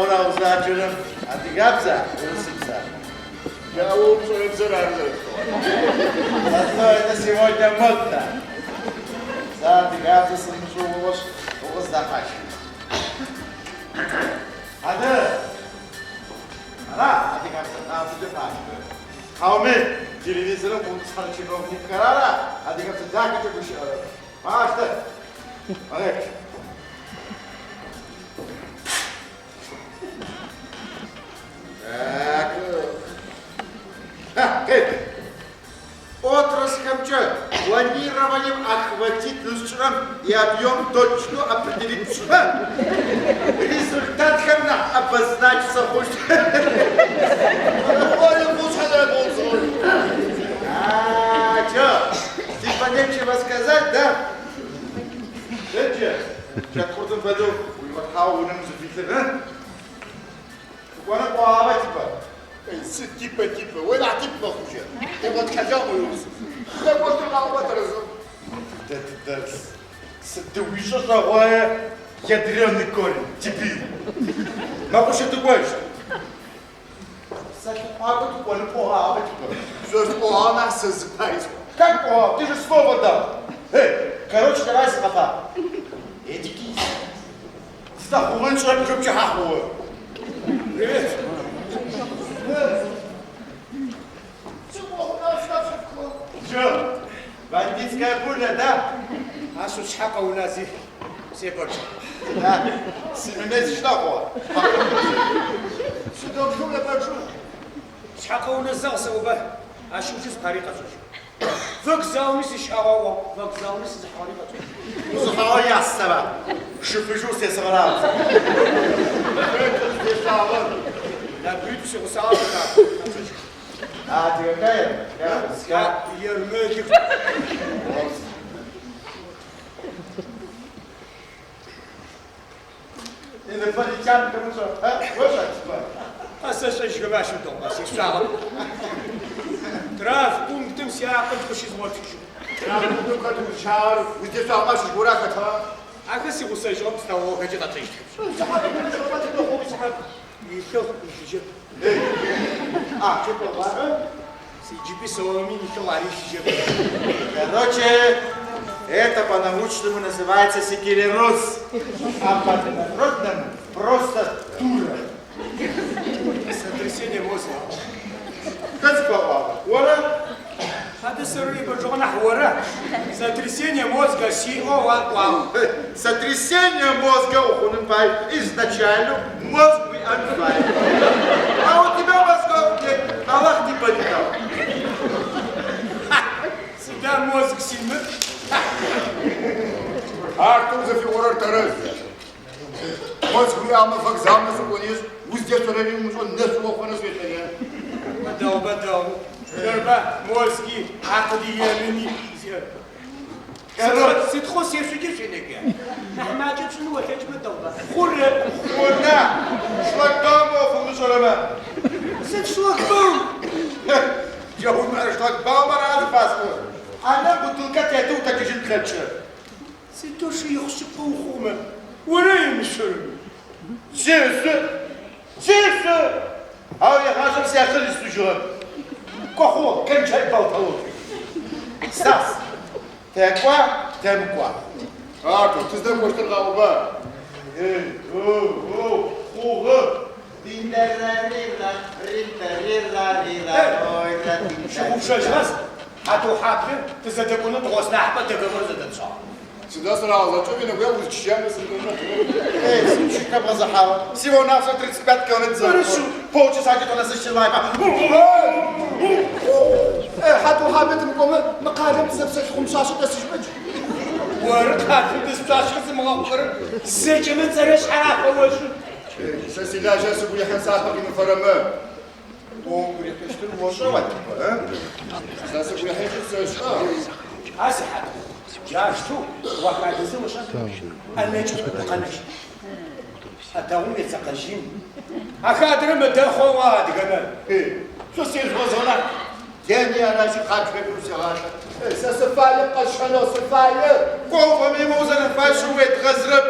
Ура, узначенным. А ты габза? Урсимса. Я лучше инженер. Зато это сегодня модно. За ты габза слышу ложь, ужас захачу. Hadi. Ana, hadi kaptan, ne yapacağım hadi. Kavmi, televizyonun bunu sarıçını okuyup karara. Hadi kaptan, daha kötü bir şey alalım. Başla. Hadi. Так. Эй, отрасль планированием охватить нужным и объем точно определить. Результат обозначится хоть. А, чё? Типа нечего сказать, да? Зачем? Сейчас куртом пойду. Вот хауным запитали, а? Куана куава типа. Типа. Ой, да, типа хуже. Ты вот хотел бы да вот ты на вот разум. Да. Ты увидишь такое ядреный корень, дебил. Могу что ты говоришь? Сакипагу тупо, погава типа. Что ж погана созывается? Как погава? Ты же слово дал. Короче, давай схапа. Эдики. Ты хуй, что я вообще хахуй. Привет. Чё? Бандитская пуля, да? А что шака у нас все больше. Да. Семенец что было? Что должно я прошу? Шака у нас зался оба. А что здесь парика слушай? Вокзал не шагаwa, вокзал не парика. Захава ясного. Шипыжу все собрался. Да будет все усало. А ты какая? Я ермеких. Инопланетян, потому что, а? Вот так, А Саша еще вашим дома, сестра. Трав пунктом сяпом пошизмотишь. Трав пунктом который чар, где что машешь бурака то? А если у Саша обстал, хочет отличить. А, что было? Короче, это по-научному называется секелероз, а по-народному просто дура. Сотрясение мозга. Как сказал? Ура! Надо сырые баджона хвора. Сотрясение мозга СИО. Сотрясение мозга ухунупай. Изначально мозг мы отбиваем. А у тебя мозгов нет. Аллах не поднял. Сюда мозг сильно. Артур за фигурар тараз. Мозг уяма вокзал на суконис. Узде сторами мужон не слухо на свете. Бадал. Верба мозги акадиямини. Короче, c'est trop sérieux chez les gars. ما جبت شنو واحد بالضبط. خور. خورنا. شلاكباum of Musulman. C'est шлагбаум. جاوب على شلاكباum على الباسبور. أنا بطلقة تاتو تكجن كرتشر. C'est tout شيء يخشق وخومه. ولا يمشي. C'est Ah oui, rajam c'est à ce sujet. Quoi, quel chai pas au Stas. T'es quoi? T'aimes quoi? Артур, ты знаешь, что это лауба? شوف شجرة هاتو حابة تزدقون تغوصنا حبة تقبر زدن شعر Сюда сразу, что меня вы чьями Чуть образахала. Всего на все 35 километров. Полчаса где-то нас еще лайма. حتى حابة مقومة مقارب زبسة خمسة تسجمج. ورقات تستاش خصم غفر سجمن زرش حافة وشو سيدا جالس يقول لي حساب بقي من فرما. Говорит, что ты можешь рвать, а? جالس يقول لي حساب أسحب جاشتو وقاعد يسوي شغل أنا جبت قناش أتاهم يتقشين أخاطر مدخل واد كمان شو سير وزنا داني أنا شي قاعد في بوسيغاش. سفاية قشنا سفاية. Кого мимо за фальшивый غزرب.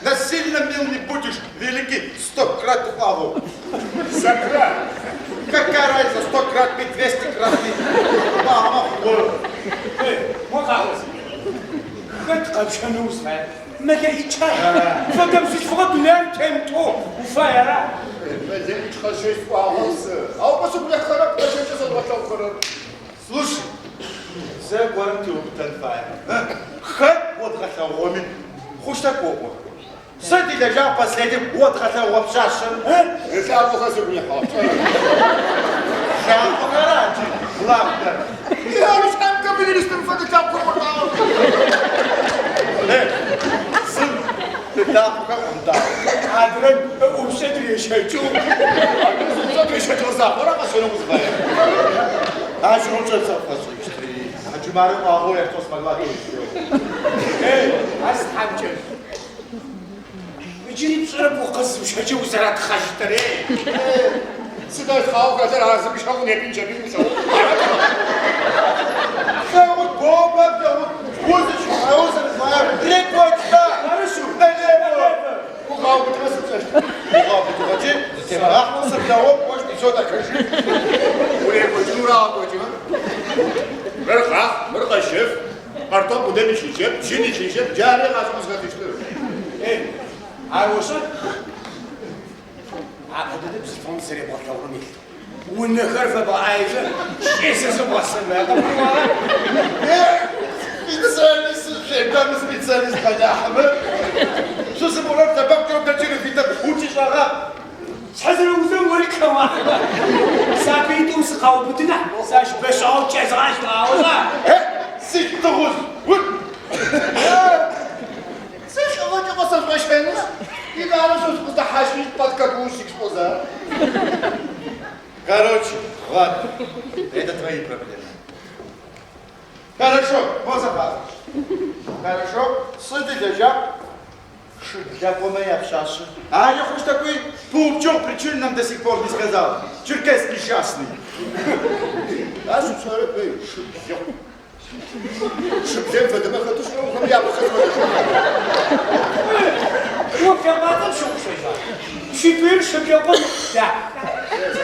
Наси сильно мил не будешь, великий 100 крат упал. Закрат. Какая разница, 100 крат, 200 крат, мама, وقعوا قد شنو اسمه ما يتشاي فقام في فقط نام تمتو وفايرة Мазелич хашиш пахался. А у вас у меня харап, я сейчас отвратил харап. слушай, за гором ты убитан фаер. Хат вот хотел омин, хуш такого. Сади лежал последним, вот хотел обшашен. Если я похожу, мне хат. Жал погорати, главное. Я лишь там кабинет, что в этом комнату. Сын, ты там как он дал. عادرن وشدري شيء Смотри, что это за пора, а что не узнаем. А что он сейчас послушай? А чумары могу я кто смогла то еще. أصحاب يجري بصرف وقص وشجع وزرات خشتري Сюда хау, когда раз бежал, не пинча, не пинча. Да вот бомба, да вот воздух, а он знаю, рекорда. хорошо Налево. Хау, ты нас слышишь? Ладно, ты води, затем ахнулся в того, может, все так и жить. Уре, почему работаете? Верха, верхашев, артом будет ничего, чиничев, жаре нас музгатишь. عاوشة عقدت بصفون سري بطلوني والنخرفة بعايزة شيء سبحان الله Специалист, там специалист, понятно. Что за мурат табак, кто тачили фитам, учишь ага. حزر وزن وريك واحدة سابيتم سقاوبتنا ساش بشعو كزراش عاوزة Сидь тогуз, вот. Слышь, вот его созвучно. И надо, что спустахашить под какую-нибудь экспоза. Короче, ладно, это твои проблемы. Хорошо, Мозафа. Хорошо, сиди лежа. Я помню общался. А я хоть такой паучок причин нам до сих пор не сказал. Черкес несчастный. А что царь, шибзем в этом ходу, что он я выхожу. Ну, первым шум шейза. Теперь шепелком, да.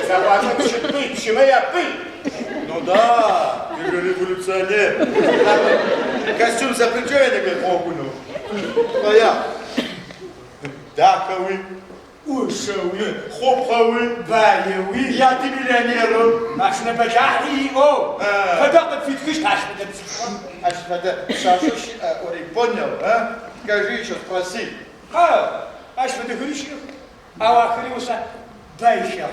Забавно, шипы, почему я пыль? Ну да, ты же революционер. Костюм за плечо я тебе окунул. Твоя. Даховый, ушевый, хопховый, بايوي я ты миллионером. عشان بجاحي او فدقت في تكش عشان А что это шашуш, Орик, понял, а? Скажи еще, спроси. عشان تقولش او اخري وسا بايشا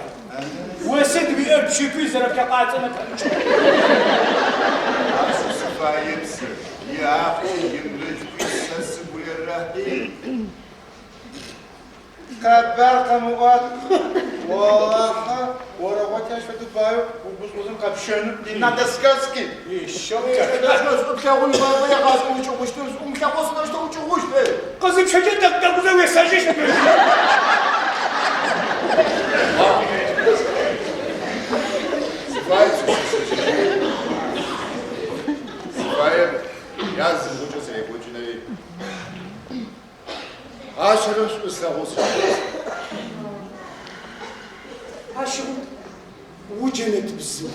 وسد بيربشي في زرف كقاعد سنه Осыпается, я емлюсь, писаться, гулярахи. Кабар камуат, Валаха, воровать я что-то баю, убузым капшену, не надо сказки. еще Я должен, чтобы я улыбал, я газу учу, что у меня просто что учу, قصدي بشجع تقدر تقول مساجيش Я зазвучился, я хочу наверное. А что ж пословился? عشان وجنت بالزوم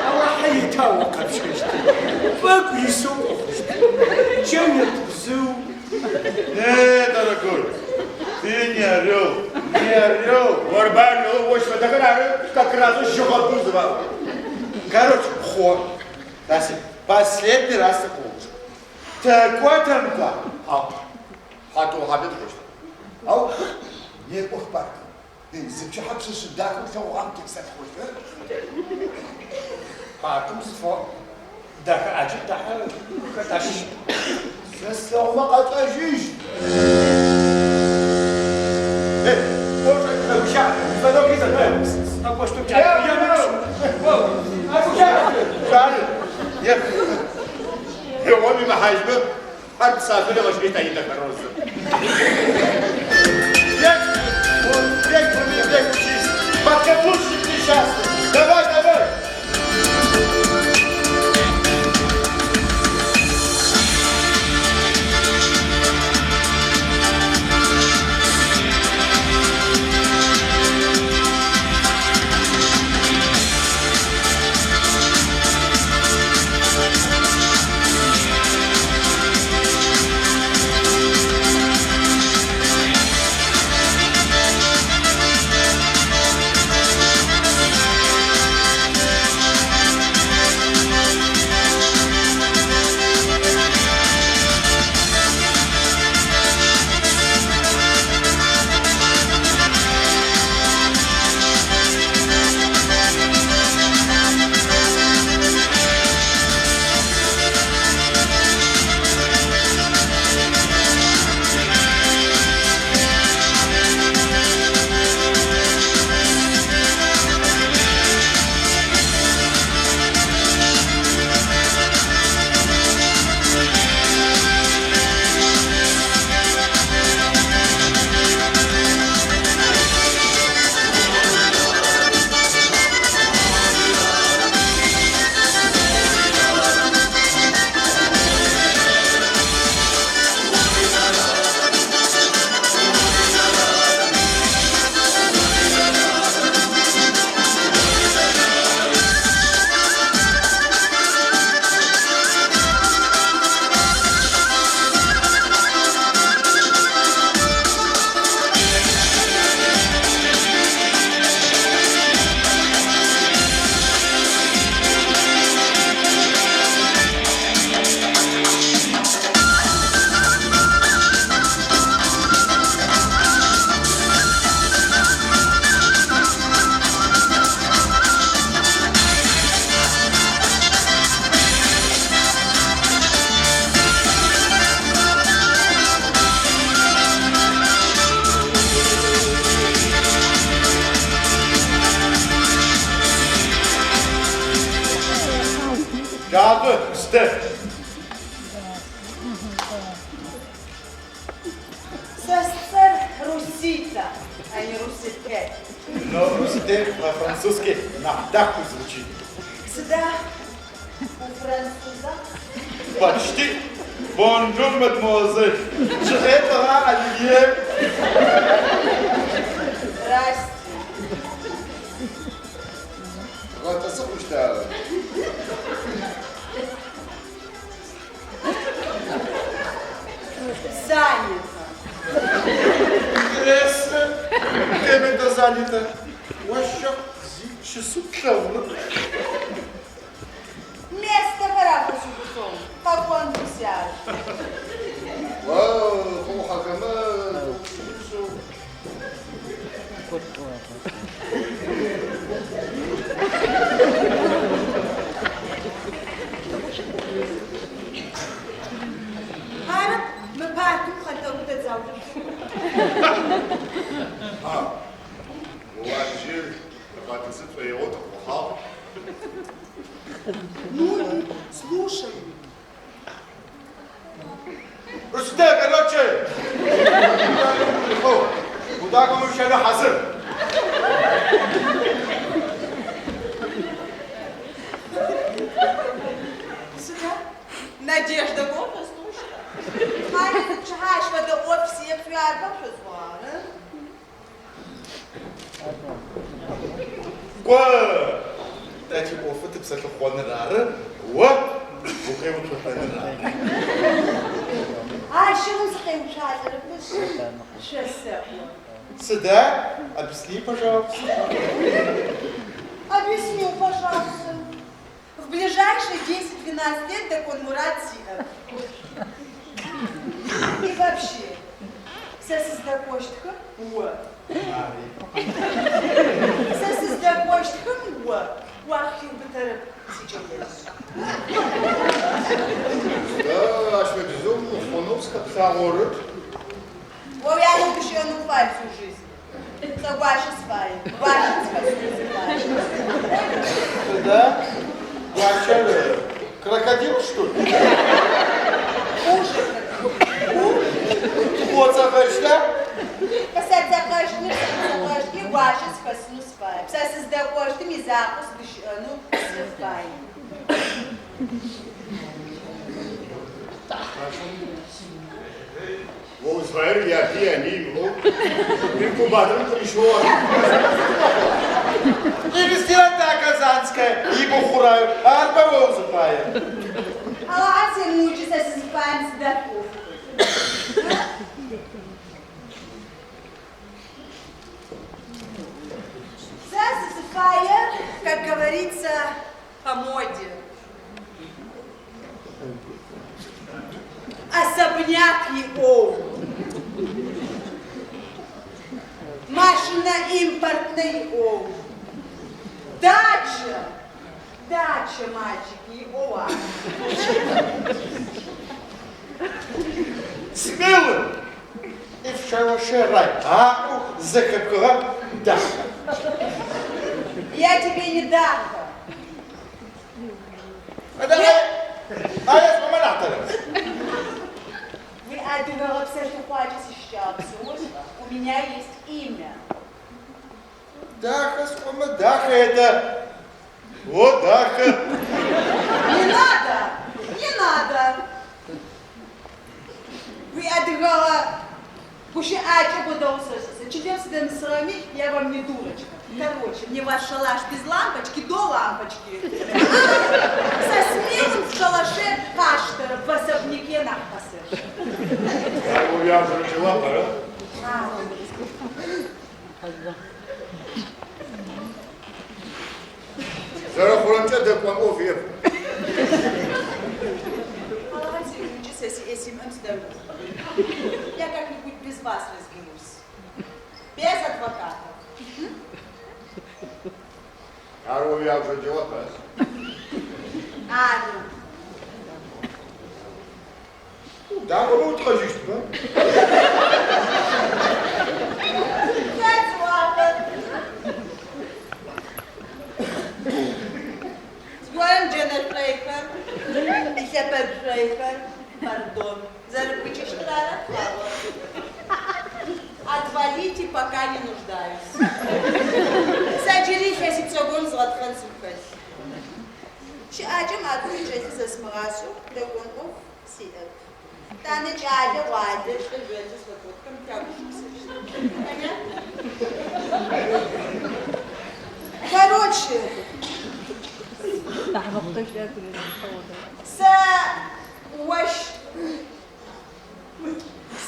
او حيتها وقبششت باكو يسوق جنت بالزوم Дорогой, ты не орел, не орел. Варбан, ну, вот что такое, как раз еще году звал. Короче, хор. Тасик, последний раз такой уже. Такой там да. Хату хабит просто. Ау, не похпак. Зачем хабши шидак, он все уамтик садхой, حاكم صفا داك عجل داك كتاش Сестер, ما قد أجيش. Вот это уща, звонок из этого. أقوى شتو تعرف يا منو أقوى Жаль. Нет. هو بما حاجبه حرب سافر وش بيتا يدك الرز. Бег, вот, бег, бег, учись. Пока лучше несчастный. Давай, давай. Gabı, işte. Сестер Русита, а не Руситке. Но русите по-французски на даху звучит. Сюда у француза. Почти. Bonjour, mademoiselle. Je vais te rendre à Lilier. Здрасте. Ратасы куштары. Занято. Интересно. Кем-то занято. Вообще, часу кавра. Место графа Субусом. Как он присяжет. Вау, хохакама. Араб, мы партию хотел бы дать завтра. Уанжир, ратасы твоего такого. Ну, слушай. Русите, короче. Куда мы еще на хазыр? Сюда. Надежда Горна, слушай. Аня, ты чаешь в это офисе, я арба позвала. Quoi? T'as dit au fait que ça te prend rare? Ouais. Vous pouvez vous trouver rare. А еще он схем шатер, шессе. Сюда, объясни, пожалуйста. Объясню, пожалуйста. В ближайшие 10-12 лет так он Муратиев. И вообще, сесиздакоштха, уа. Сесиздакоштха, уа. Уахил битарып сейчас. Да, аж мы безумно фоновска псагоры. О, я люблю еще одну фай всю жизнь. Соглашен с фай. Ваша спасибо. Сюда? Вообще, крокодил, что ли? Ужас. Вот захочешь, Касать закажешь, и ваша спасибо с фай. Псасыз дакоштым и запуск ну с фай. Вот звер я пианино. Инкубатором пришел. Инвестиция казанская, и бухураю, а арбового запая. А ты мучишься с фай с даков. Фая, как говорится, по моде. Особняк его. Машина импортная его. Дача. Дача, мальчики, его. Смелым. И в шалаше рай, а за какого даха. Я тебе не даха. А я помогаю. Вы одевали все, что хочете сейчас. У меня есть имя. Даха, скома, даха это... Вот даха. Не надо! Не надо! Вы одевали... Пусть Ача будался. Чудем сюда на сраме, я вам не дурочка. Короче, мне ваш шалаш без лампочки до лампочки. Со смелым в шалаше кашта в особняке нахпасешь. Я увязываю дела, пора. Зараз хуранча декламов вверх. Если я как-нибудь без вас разберусь. Без адвокатов. Я увязываю дела, пора. Аня. Да, вы утходишь, да? С горем Дженнет Плейкер. Шейфер, пардон, зарубичишь Клара? Отвалите, пока не нуждаюсь. Садились, если все будет златхан сухать. Чаачем отвечайте за смазу, да он сидит. Таны чаача вайдер, что живете с лопутком, понятно? Короче,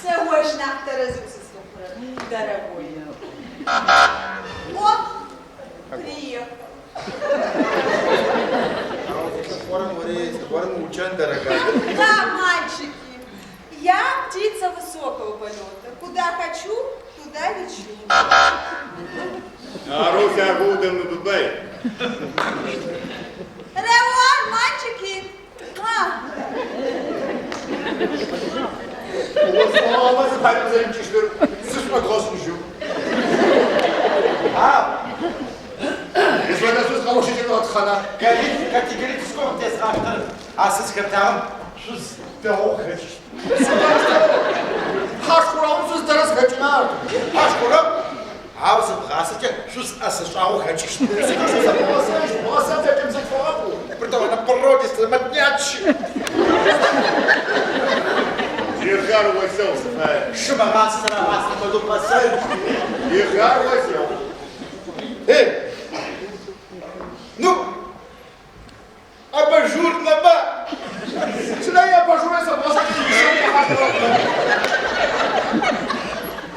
Сауаш нахта разусится, дорогой. О, приехал. Да, мальчики, я птица высокого полета. Куда хочу, туда лечу. Руся будем бабай. Ревуар, мальчики. Olmaz kalbimizin kişileri sıçma kosmuşum. Ezberden söz kavuşacak atkana. Категорически те срахтар. Аз искам там да охаш. Haş kuramı söz teras kaçınar. Аш кораб. Аз брасаче, шус аз шау хачиш. Basan tekim zek fabu. Притом на породе стаматняч. Yıkar vasıl. Шмарас на вас на моду пасай. Yıkar vasıl. Ну, абажур на ба. Сюда я пожурился, basan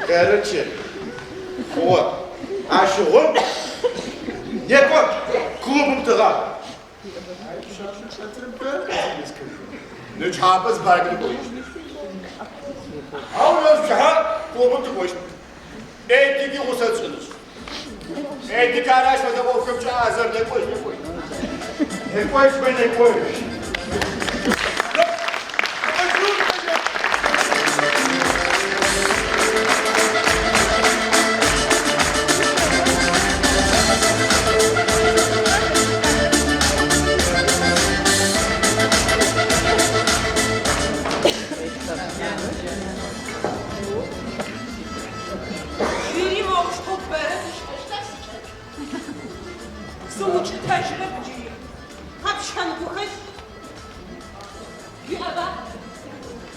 Короче, вот, а что он? Не кот, клубом тыга. Ne çapız bargını koymuş. Ağlıyoruz şaha, kolunu koymuş. Eddiki usatsınız. Eddiki araşmada bu hükümcü hazırlığı koymuş. Не коешь, мы не коешь.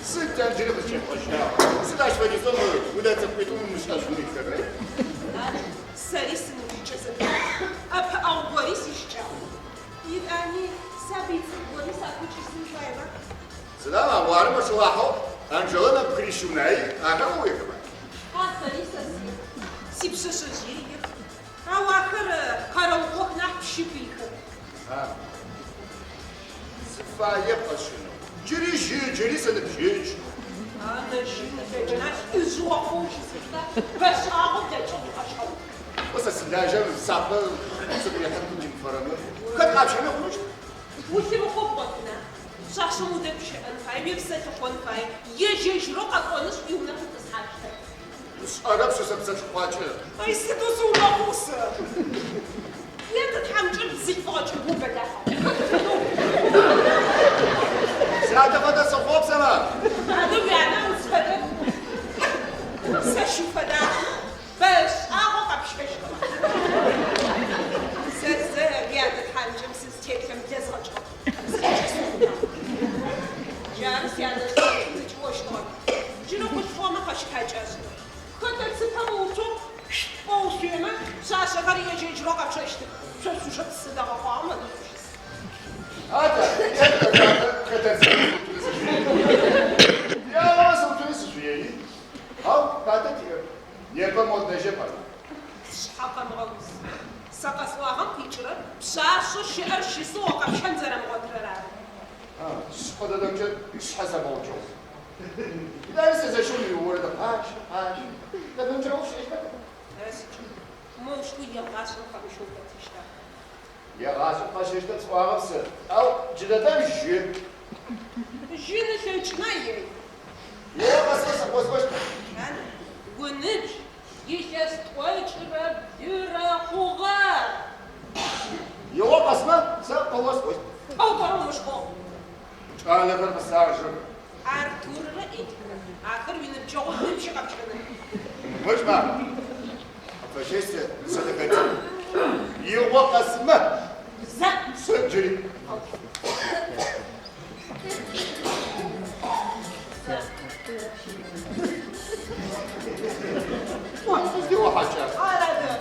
Sıktan cırı bıçak başına. Sıdaş ve gizonu, bu da tıpkı umuşlar şunu istedim. Сарисин учится. А у Борис еще. И они события Борис отучился своего. Sıdama var mı şu ahı? Angelina Krishunay, aha o yakama. А Сариса сипшишижи. А вахыр караулок нахпшипих. Sıfaye başına. Ciri seni piç. А начинает начинать из жуахушится. Баш аху для чего пошел. Oysa silahcan sapı, sıkı yakın kim faranı. Kat kapşanı konuş. Устим хопотна. Шашему депше анфай, вивсет хонфай. Ежеш рок аконш и у нас это схашта. Arap şu sapsa çıkmaçı. Ай сидусу лахуса. Этот хамчик зифач bu bedava. Sen de fada sofop sana. هذا يعني مسفر. سشوف هذا. بس أهو قبش بش. سرزة يعني الحنجم سستيت كم جزرج. جالس يعني تجوش طبعا. جنو كنت فما خش كاجاز. كنت تسفر وتو. أو شيما شاشة غريبة جيج رقع شاشة. شو شو تصدق قامة. Hadi, я вас утверждаю, что я не. Когда тебе не помог даже пора. شحقا مغوص سقس واغم كيشرا بشاشو شعر شيسو وقم شنزر مغترر Şpada da ki iş hesap olacak. Derse de şunu yuvarda paş. Da ben çok şey etmedim. موش ويا غاشو خمشو فتشتا Ya gazı paşışta tsağısı. Al cidadan jü. جينا شيشناي Ya basmasa boş. انا ونج يشس تويشرا يرا خوغا Yok basma. Sen kovas boş. او برو مشكو Çağlayan mesajı. Артур'la Эдика. Ахэр уиныбджэгъухэм щыгъэпщкӏэна. Hoşma. Faşiste sadakati. Yuva kasma. За. Söncürü. Siz de o haça. Арада.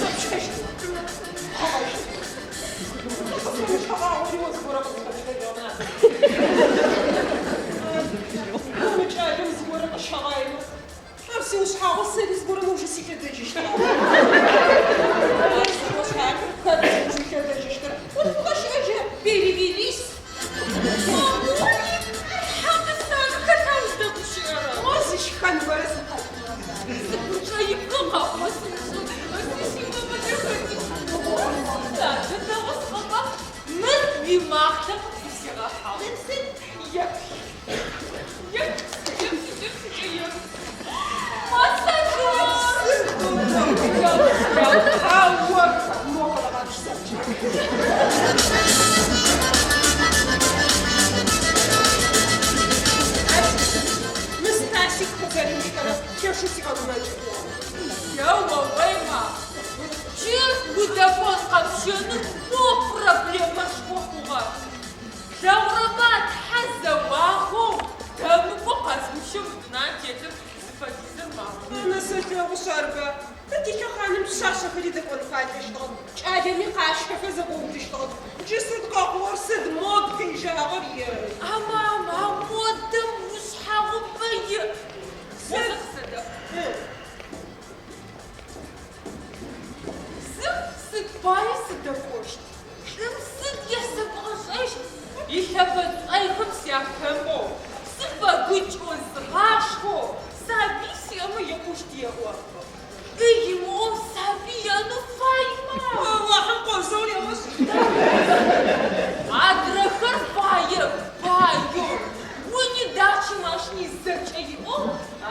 Сочкаш. Хаваш. Хаваш его скоро подскочила. Мы чаем скоро пошагаем. А все ушхава сели скоро мы уже себе дочишь. Вот куда же перевелись. Мазочка, не борется. Настасик погорюшка, чешусь одна. Я Войма. Чех будапон қапшының бұл проблема шқоқуға. Жаурамат хазауағу. Дәмі бұл қазмышым бұдынан кетіп зіпадизір мағым. Насыты ұшарга. Тетike hanım şaşı hırıdı konfaytıştığın. Çademi kaşka feze boğdıştığın. Cısıd qaqlar sıd mod kıyjağır yer. Ama moddım uşağı bayı. Sıdıq sıdıq. Sıd bayı sıdıq hoşt. Sıd yası bağışayş. İşabet ayğım siyahım o. Sıba güç o zğaşko. Sabisi ama yapış diye o. İyim o sabiyanı fayma. Allah'ım qozol yavaş. Адрахар байы, байы. Уни дачи машни зачаи о,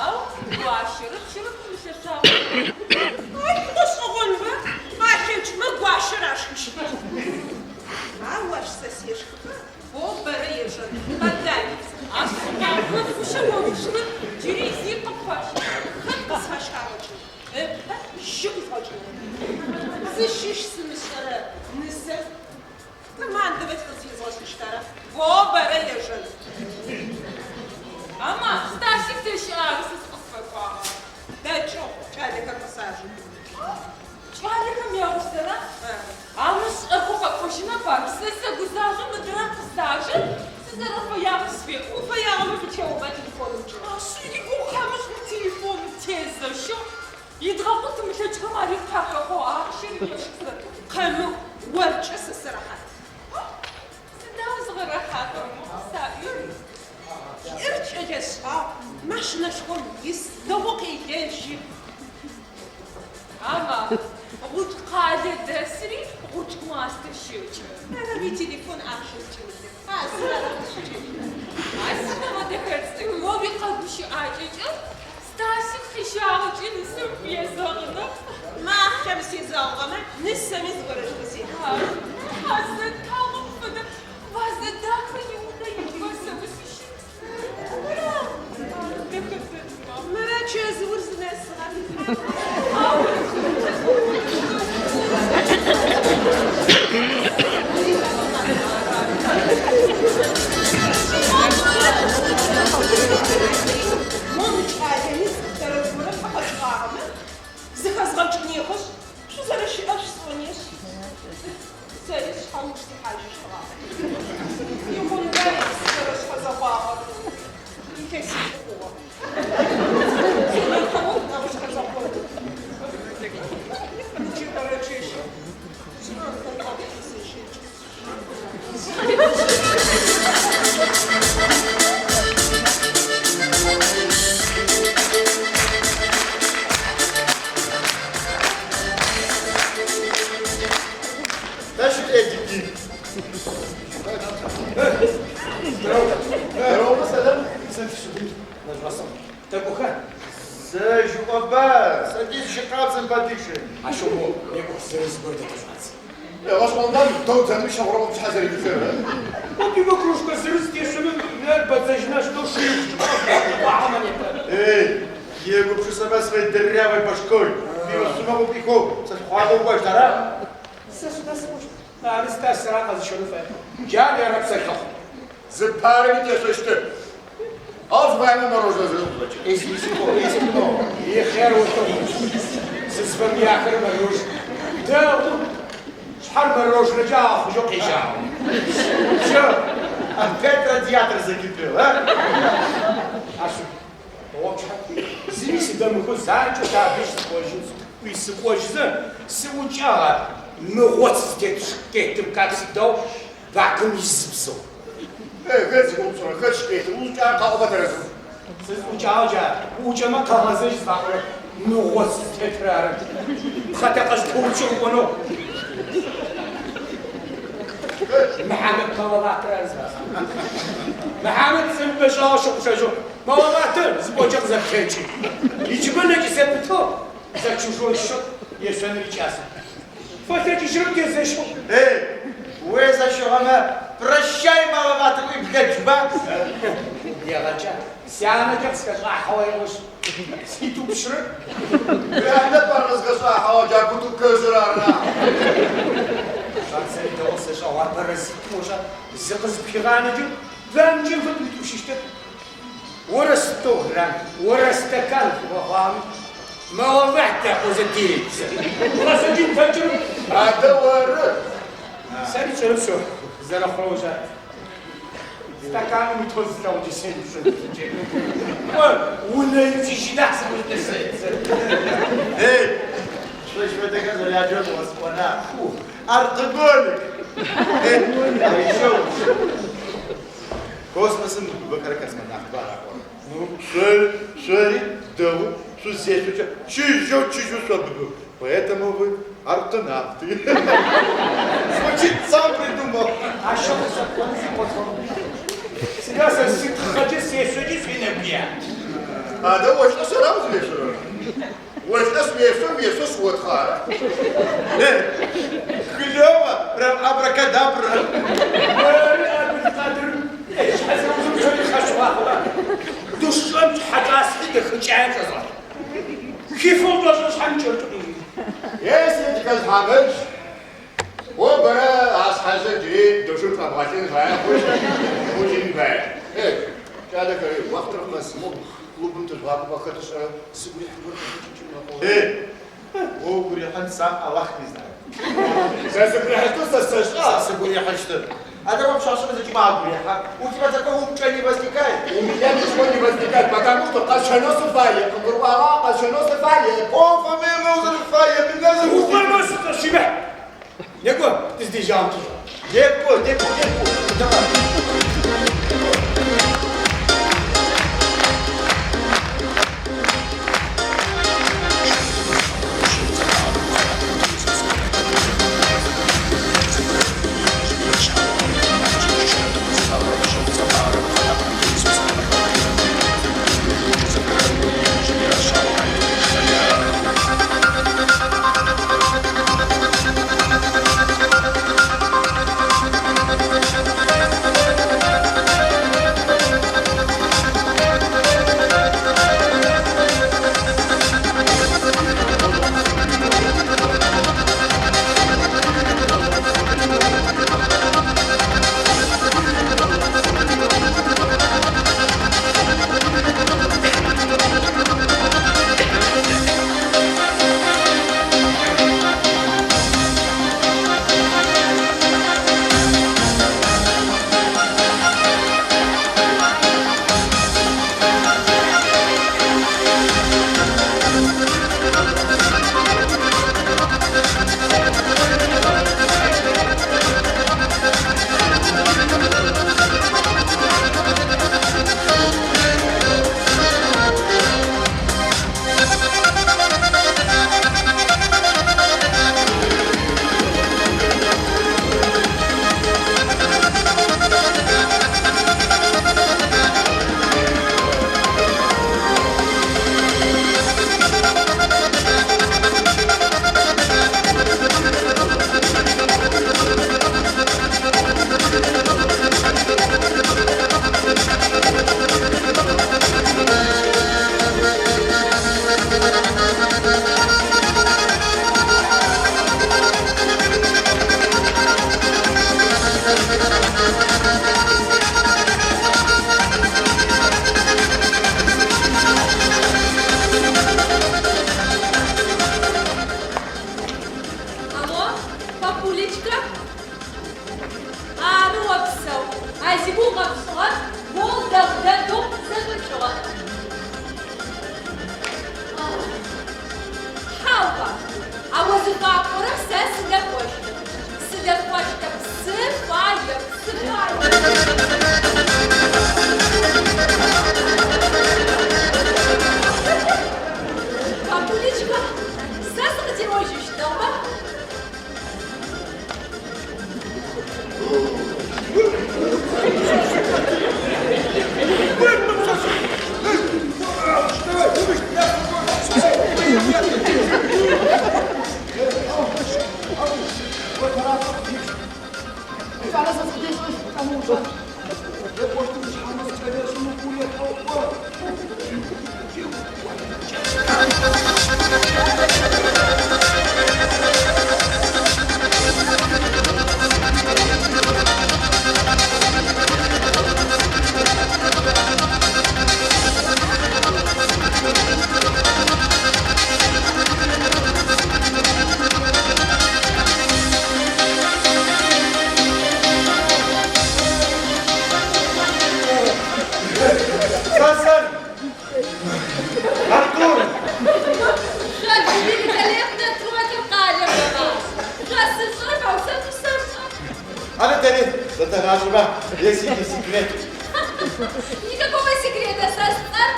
ау, guaşırıp şırıp üşeşam. Ay qosğun be. Aşınçma guaşır aşınç. Avaş sesyeşki. O bere yeşen. Badayız. Aslan kuşamamışını cirizi kapaş. Hatta saçarıcı. Şık saçı. Zışışsınışları. Nese. Командовать разъездочтара. Во бере ежен. Ama Stasik dışı ağrısız kısmı. Да чё, чалика массажа. Çarlıkım yavuşlara. Ama bu kakuşuna bak. Size güzelce mıdıran kısacı. Size rafa yavrusu bir. Уфаяром отвечал по телефону. А шиги гухамыш на телефон теза шо. Идгабутым еще чамари какао, а шиги ёшкы. Кэму уэрчэ сысырахат. Сюда взгорахатом, сабир. Ирчэ дэсха. Машина шхом ис. Довокэй ежи. Ama Rut kade desri, Rut master şuçu. Надо ведь телефон ашичился. А, сыра Aslında ama dekersin, mobi kalbuşu acıcı. Stasik kışağıcı nısır piyazağını. Mahkem сезалгама. Нысамиз вырыжгыси. Aslında tamam fıdı. Vazda dakı yumda yıkmasa bu sişi. Мара чё звурзнесла. Мон чайниз тарafına pakatlarını. Zıkazgancık niye hoş? Şu zarışı açsınız. Sen çıkarmıştı hacışına. Yumon ben zarışı kazabağım. Kesin bu. Sen kavuk zarışı kazabağım. Ничего рачишь. Что он там слышит? Наши эдики. Здорово, Садам. Так уха. Зажуба, садись шикарцем подыши. А що бо, якого все розбити пожалуйста. Yavaş ondan doğduğum şavramı hazır ediyorum. Вот его кружка с растешами, подзажена, что шишечка. Эй, Егор, при себе своей дырявой башкой. Мимо самого пиху, со хватом больше, да? أنا استأثر على هذا الشرف. جاب يا رب سكر. Zıpparı geçişti. Az bayram morozda zıplı. И خير وطن. سسفم يا آخر مروج. ده شحال مروج رجع خجوق يجاو. Все, опять радиатор закипел, а? Ашу. Вот Зимиси да мы занчо да биш схожусь. И схожусь. Сучала. Мы вот здесь кетим как всегда. Вакуум избсо. Hıç kumsuna, hıç geçti. Uçağı kalıba teresi. Siz uçağıca, uçama kalmazı izbağır. Nuğuz tekrar. Hatta kız uçuğu bunu. Muhammed kalabatır izbağır. Muhammed zımbışı aşık şaşık. Kalabatır, zıbocak zıbkençi. İçimine ki sepito. Zıçuşu şık, yeşenir içesin. Fatih işim gezeşim. Эй, вы за что она? Прощай, маловато, вы бгачба. Делача. Сяна как скажа, хавайmış. Ситу пшры. Kıyamet var rızgısı havaca kutu közürarına. Şanseli de olsa şavar parasit moja. Zıkız piranıcı. Vemcim fıtmış işte. Orası tohran, orası da kalp vaham. Malavahta uzatiyse. Orası cin tacırım. Adı varı. Sen hiç öyle şu. Zara hoca. Стаканами тоже стал десять. Ой, улейте щитаться будет Эй, что ж вы так заряжен у вас, пана? Артоголик. А еще космосом вокруг космонавт. Ну, шари, даву, что здесь учат, чужую собаку. Поэтому вы артонавты. Звучит, сам придумал. А что вы Сега със хачи сешуги финебия. Adı hoşta selam zülüşür. Hoşta смешу сводха. Клево, прям абракадабра. دشم حجاسي دخلشان كذا. كيف والله شحنجر. Если каз хамыч. O bara az hazır değil, duşun kapatın kaya kuşun kaya. Evet, kada kaya vakti rahmas mu klubun tuzbak vakit siguri Эй, о, Гурьяхан сам Аллах не знает. Sen siguri hastu А, с Гурьяхан что? А ты вообще особо зачем Гурьяхан? У тебя такого ничего не возникает? У меня ничего не возникает, потому что кашаносу файя, курбара кашаносу файя. О, фамилия Наузарфая, меня зовут. Ufalmasın şibe. Ne bu? Biz diyeceğim ki. Депо. Давай. Папулечка. А, ну все. А зимуга все. Волга да дом закричала. Халка. А музыка пора все сюда хочет. Сюда хочет. Сыпаем, сыпаем. Папулечка, сасок ты можешь дома? Сасан! Артур! Как великолепно трогал Каля вас. Раз и сорвал, сам. Hadi Deli, zaten есть секрет. Никакого секрета, состав.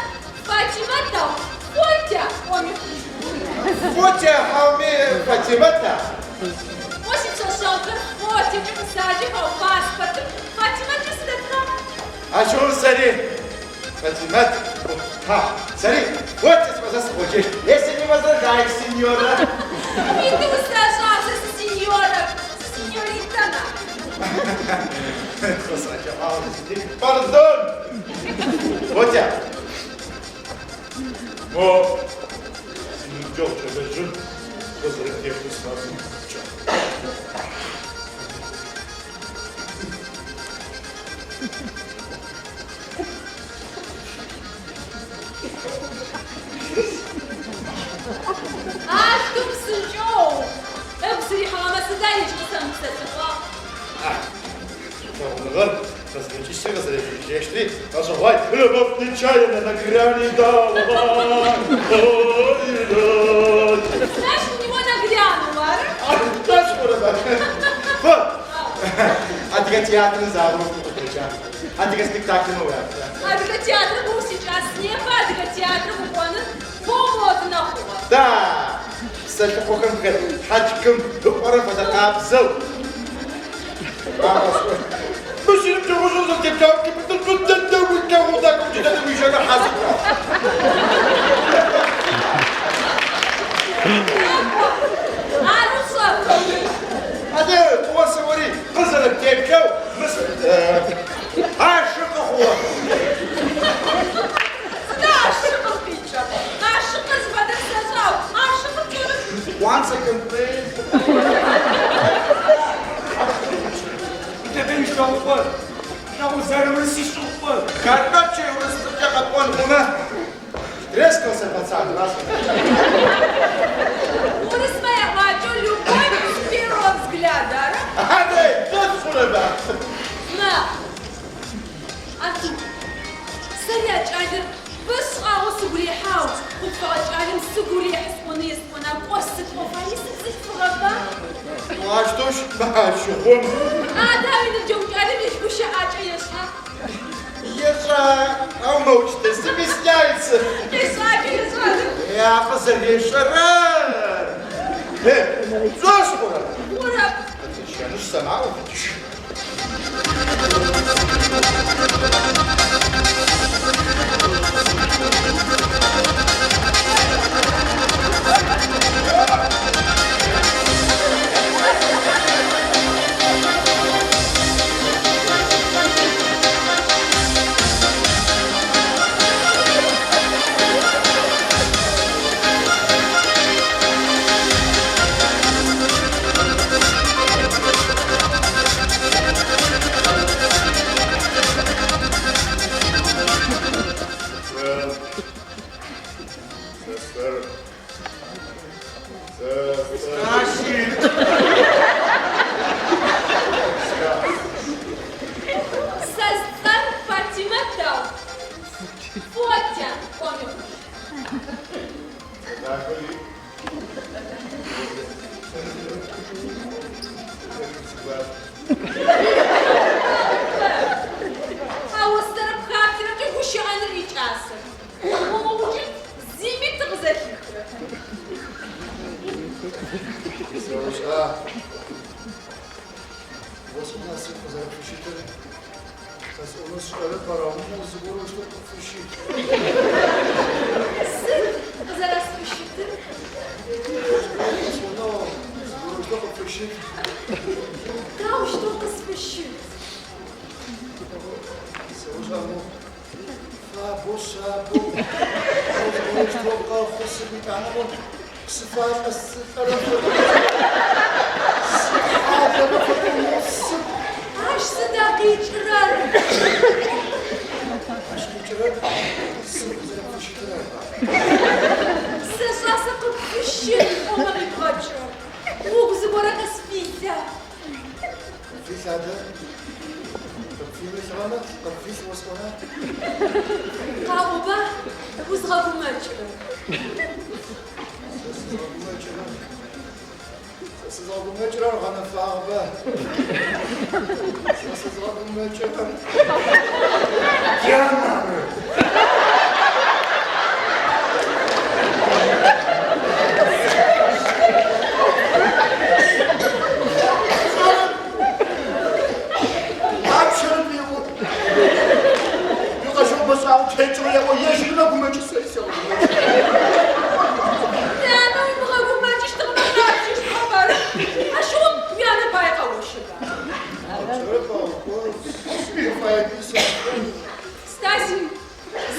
Фатима там. Фотя. Он Фотя, хауми, Фатимата. 80 шалкар. Фотя, пассажи, паспорт. Фатима не сдатна. Açıl seni. Fatimat. Ha, seni. Фотя, спасибо, хочешь. Если не возражаешь, сеньора. И ты сражался с сеньором. С сеньоритана. Pardon. Фотя. Но девчонка же возвратившись сразу. Ах, ты псыжоу. Эпсириха, мама, сыдаешь, что сам псыжоу. Onlar разграничишься, разрешишь, пожелай, любовь нечаянно на грани дала. Знаешь, у него нагрянуло. Знаешь, burada. Вот. Hadi театрın zavrını tutacağım. Hadi spektaklini uğraşacağım. Адыга театр был сейчас не Адыга театр буквально полмода хуба. Да. Кстати, покам говорит, хачкам, дупара фотокапсел. Мужчина, ты уже за девчонки, потому что ты вот так вот это еще на хазика. А ну что? Hadi, o savuri, kızarıp tepki, aşık okuyor. Нашего пича. Нашего звода сажал. Нашего чудо. 1 second, please. Тебе что упал? На узаром сишу упал. Короче, выступя как он, трескался пацан, раз. Урыс моя мачо, любовь с первого взгляда. Hadi, tut şunu be. На. А тут. Соряч, Адыр. Быс ağası buraya hav. Kutfaç alim siguriye hisponu hispona. Kosit ofayı sıksız fırada. Аж душ, бачу. А, да, видно, девки, а ты видишь, ача яша. Ежа, а умоучите, стесняется. Яша. Я позовешь рад. Зошкура. Ура. Отлично, ну ж сама увидишь. أوستر بخاطرك وش أنا اللي جاسم وموجود زيمي تغزلك Господи, нас запишите. У нас школа пора, забору, что подпишите. Сын, зараз пишите. Забору, что подпишите. Да уж только спешит. Служану. Фабу, шабу. Забору, что колхоз сибитану. Сифака, сифара. Аж сюда вечером. Сажаса как пищит, помами хочу. Лук забора каспитя. Кауба, узгабу мачера. Siz aldığımda çırar bana fağba. Siz aldığımda çırar. Canım. Hapşırın diye bu. Yok aşağı basağı keçire o yeşilme bu meclis sesi oldu. Стасик,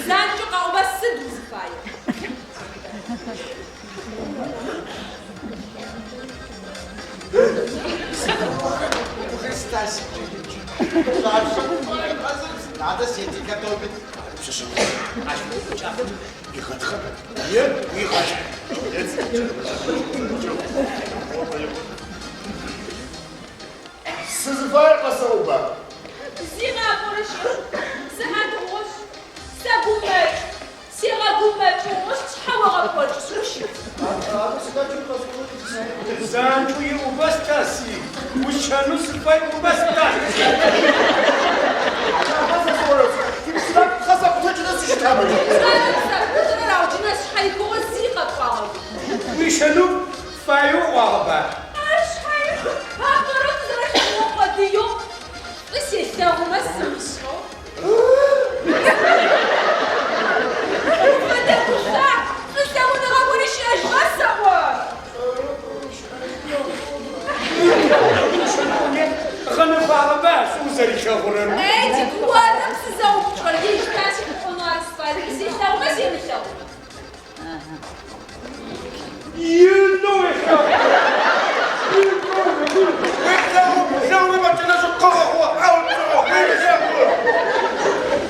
Занчик, а у вас сын вызывает. Стасик, надо сети готовить. Нет, не хочу. Сызывай косауба. Зина порышын, сағат оғыш, сәгумәч, сеғагумәч оғыш, чхауаға порыш, сұрышын. Занчуи убастаси. Ущану сыпай убастаси. Зайнымса, бұтырыр аудинас шайқуға зиға қағылды. Ущану фаю уағба. Аш хайр, пақырын зырышын оқады yok. Сесяғыма сымшо. Фәді құса, сесяғынаға көріші әжғаса ғой. Ханы фағба сузарі шағырын. Эти дуарым сіза ұпшыр, ешкәсі оны арыспайды. Сесяғыма сені шағырын. Юну ешағырын.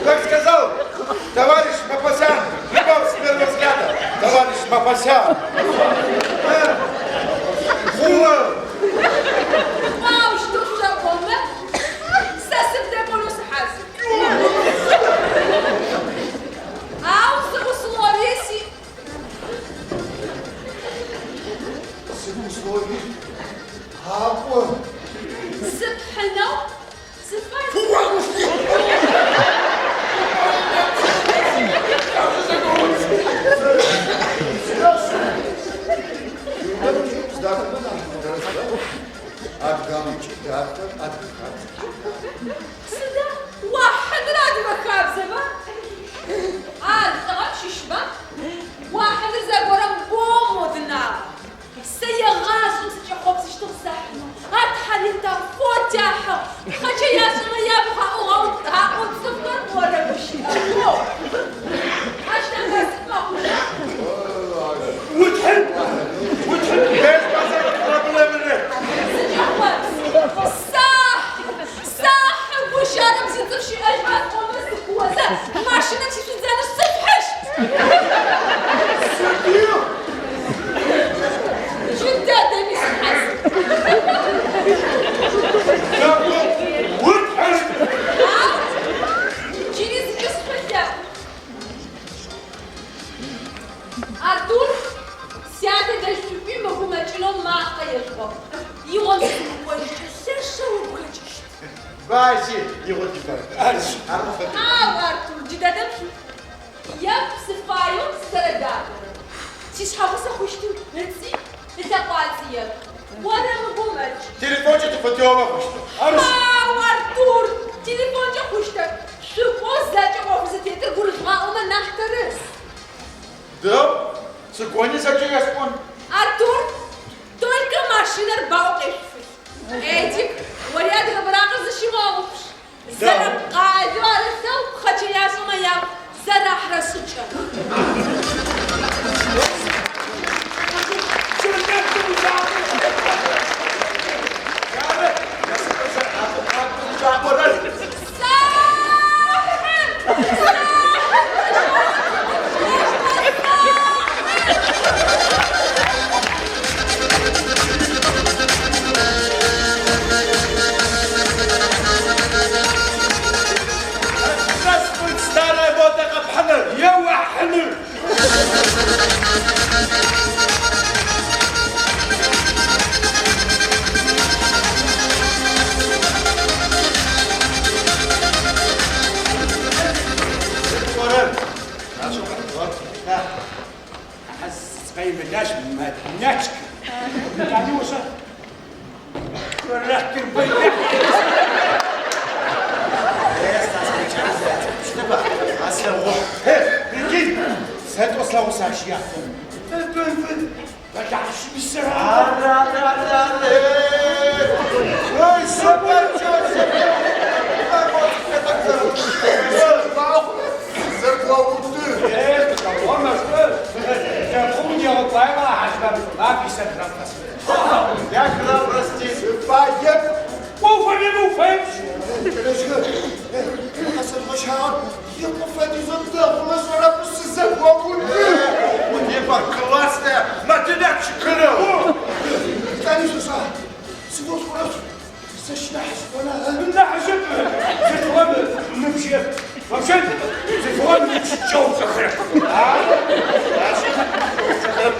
Как сказал товарищ Мапасян, любовь с первого взгляда, товарищ Мапасян. Мау, что шагоме? Сәсіп де болу сәхазы. Ау, за условие си. Сіпхінау, سدا واحد راد مخاب زبا طغب ششبا واحد زبورا بومودنا سيغاز وسجي خبز يشتغل سحنا حليتا فوتاحة خجي يا سما يابها أغوطها وتصفر ولا بشي عشنا بس وتحل Без проблемы. صح وشارم زيتشي أجمع قومس كوزا ماشينا تشوف زين الصفحش جدا دمي سحس он свой, совершенно угодишь. Бази, его теперь. Артур, дедадам, я всыпаю старогатором. Тишхабу сахушту, наци, это пальцы. Вадам гумач. Телефончик ты потёма хочешь. Артур, телефон же хушта. Шупо зачем офисите гурма ума нахтарес. Да? Сегодня зачем я спон? Артур, только машина баукеш. Эдик, вариант габрака зашивал. Зара кайдёра сел, хочу я сама я зара храсуча.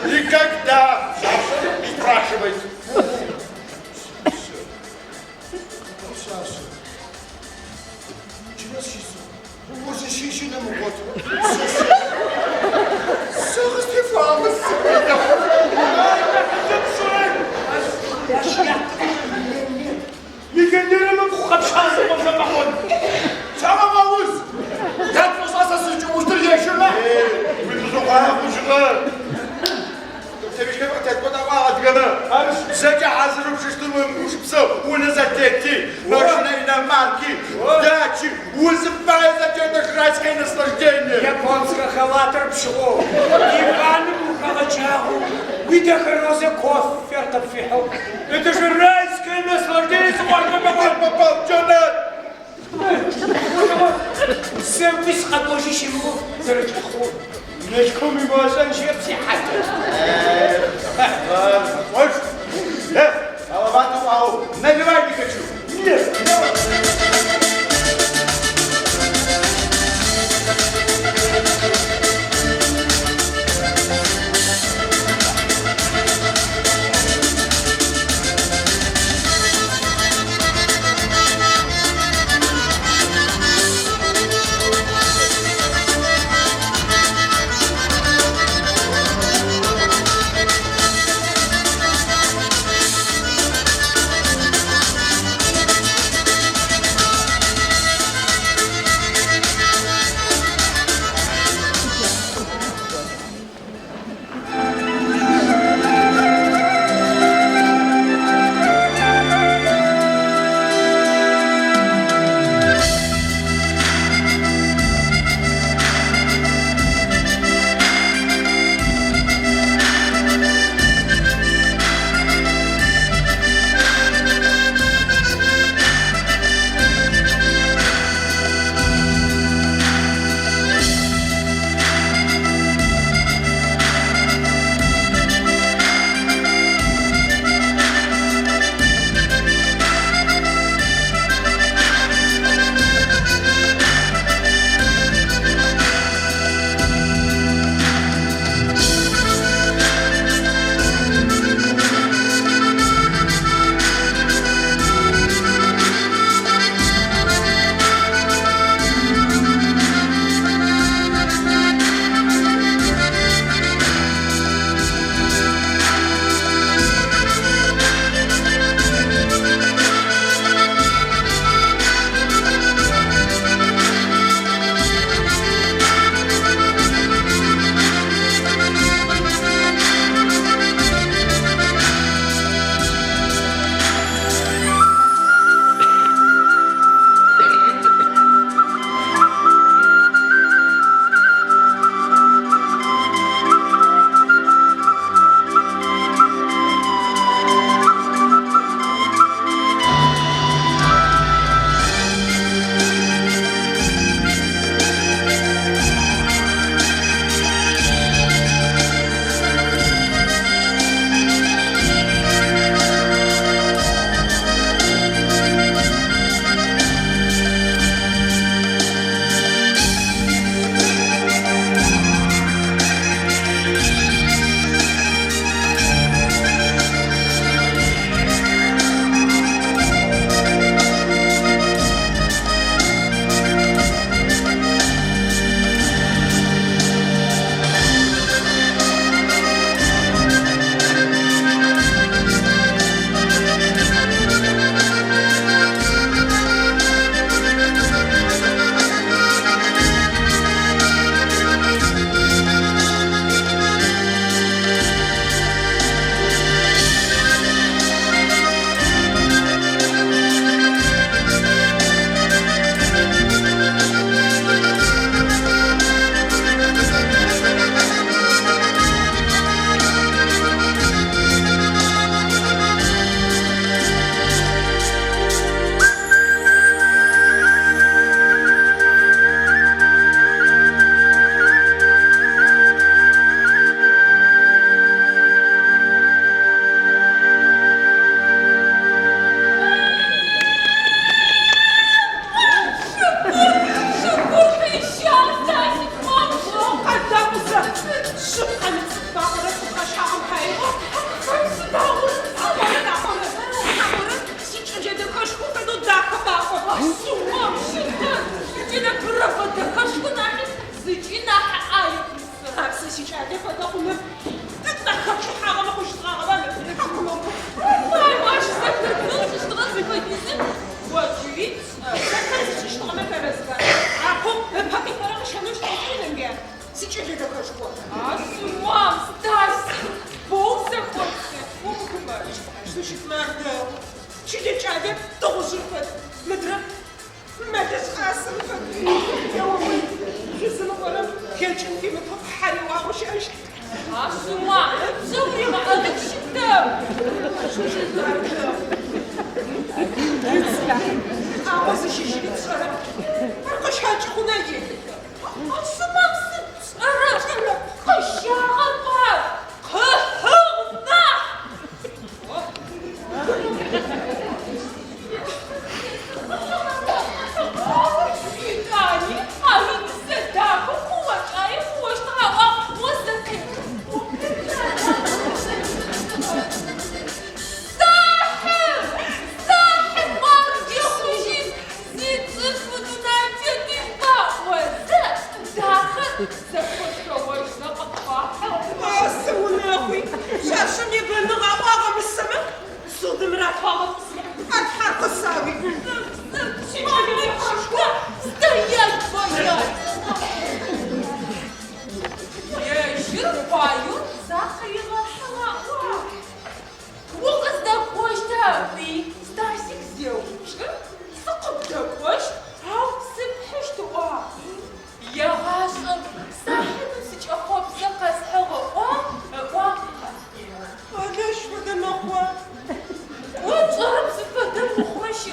Никогда спрашивайте. Зачем азруб шестым ушпсов, уназатети, машина марки, дачи, узывая зачем это градское наслаждение. Японская халатер пшло, Ивану Калачагу, видя розе кофе фихал. Это же райское наслаждение, сколько Попал, Джонат! Сам ты сходишь ему за рычагом. Нечко мимо санчепси Ой, Салавату Ау, наливай не хочу. Нет, شادي تغشر فد مدرب ما تسقاسم فد يا وي جسم ولا كلشن في مطب حري واخش ايش عشما تسوي معك شتاء عاوز شي شي تصرف فرقش حاج خناجي عشما تصرف خشاغة بعض خهونا يعني أمين السداق هو شايف هو اشتغل وزكي صاحب مرض يخرج زيد صرف ودناتي تنبع وزا داخل زفت وش لقد فاحر سونا اخوي شاشم يبان غواغه من السماء صوت مرات فاضت الحق الساوي стоять твоя! Я черпаю Захарова халава. Сколько знакомишься ты, Стасик, с девушкой? Сколько знакомишь? А сыпешь что? Я ваша Захарова сейчас обзака схала. ليش بدا مخوة وجرب سبدا مخمشي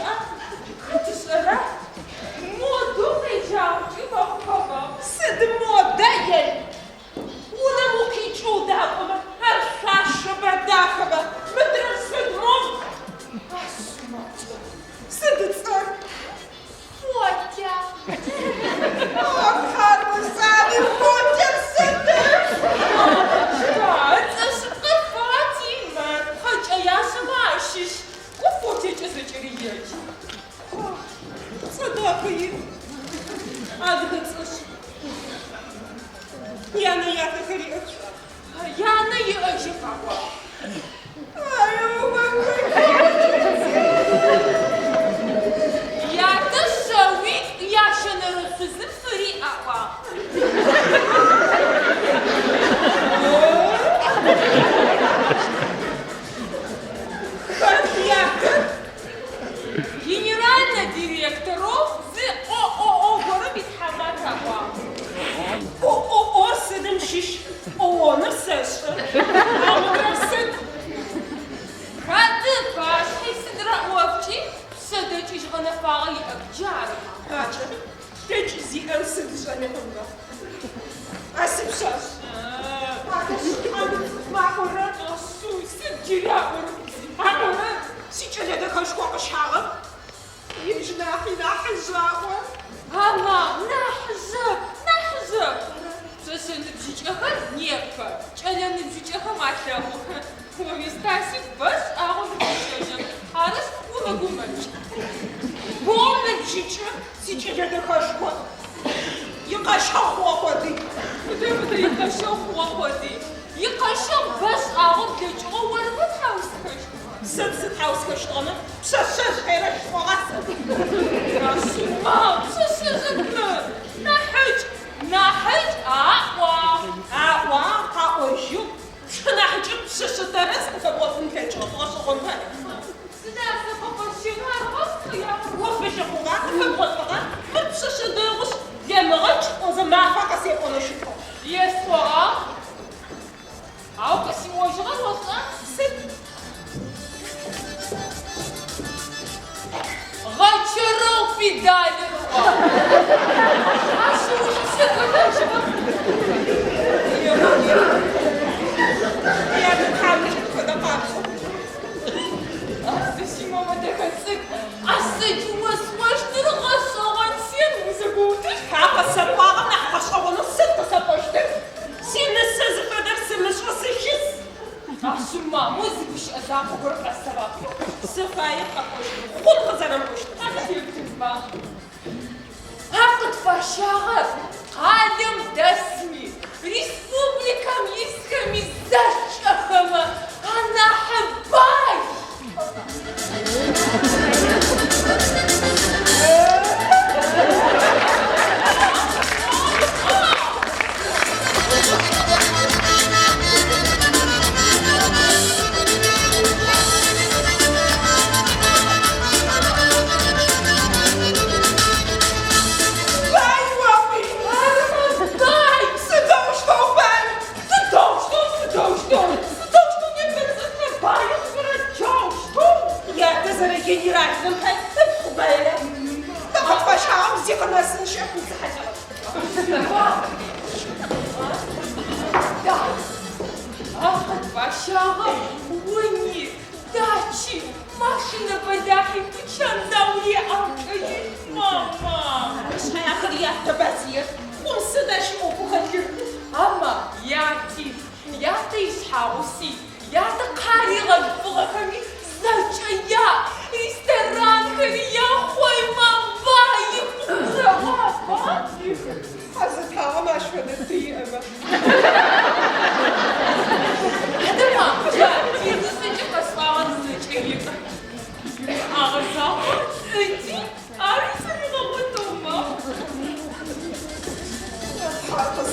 هتسأله مو دومي جاوتي بابا سد مودايل ولا ممكن تشو داخبة هالخاشة بداخبة مدرس سد مو سد تصار Фотя! أبخار وسامي فوتر سد Да, это же Фатима! Хотя я сама шиш. Фотя чезречерієч. صداقي أدغتش يا أنا يا فكريك Я не їжу кава. Я теж вік, я ще не розсузив сорі ава. Генеральна директору з ООО «Горобіт Хаматава». O sedem şiş, o nasıl? Ama nasıl? Хати кашки сидра овчі, сидячи ж вона фали обджари. Kaçı? Geç ziyan sıdışanı bunda. Asip şaş. Махора, Суй, сиділя, махора. Сейчас я дохожу к шалу. Ешь нахи нахи жаба. Ана, нахзак, нахзак. Це не бжичаха нєпка, чаля не бжичаха матляву. Вістасі без агон бжичаха, арас улагумач. Полный бжича. Сейчас я дохожу. Я кашаху ходи. Куди якаша хуаходи? Якаша без агон для чого варват хаускаш? Sıt havska ştonu. Şaşış hayra şvagası. Расума, сосезакна. Нахыч, нахыч, аъуа. Ава, каошю. Şınahıcı şaşıtarız. Kafasını keçi otuğaşı ondan. Сдаться попащина, раскрыя. Вафыşı kuğa, kafasına. Mırt şaşıdığımız yemeğiç. O zaman fakası konuşuyor. Есва. Аука симожила роса. Sıt. Гачаров педалерова. А что уже все конечно? Я не камень подопаться. Асысимама дехацик. Асыдюма смашты ргасаган сен музыкутыш. Капаса bağına kaşağını sıt sapıştı. Seni sözü edersin mışası Асума, музыку сейчас запугор красава. Sıfaya kapıştı. Kul kazanmıştı. Асыдюма. Акут фашагов. Калим дасми. Республикам исками зачахама. Она хабай. زرا генеральным пойдем байля. Да пошам зека нас не шеф захотел. Да. Ах, Пашага, они, дачи, машина подахи, пучан дауре, алкоголь, мама. Шая хрия табазир. Он сюда шмо пухатир. Ama yati, yati işhausi, yati karigan bulakami, zaçaya, restoran kariya koymam bayım, brava, Hazır tamam aşkına değil ama. hadi ma, ya, yedinci kasvavan zaçayı. Ağza, ödü, arasını kapatma.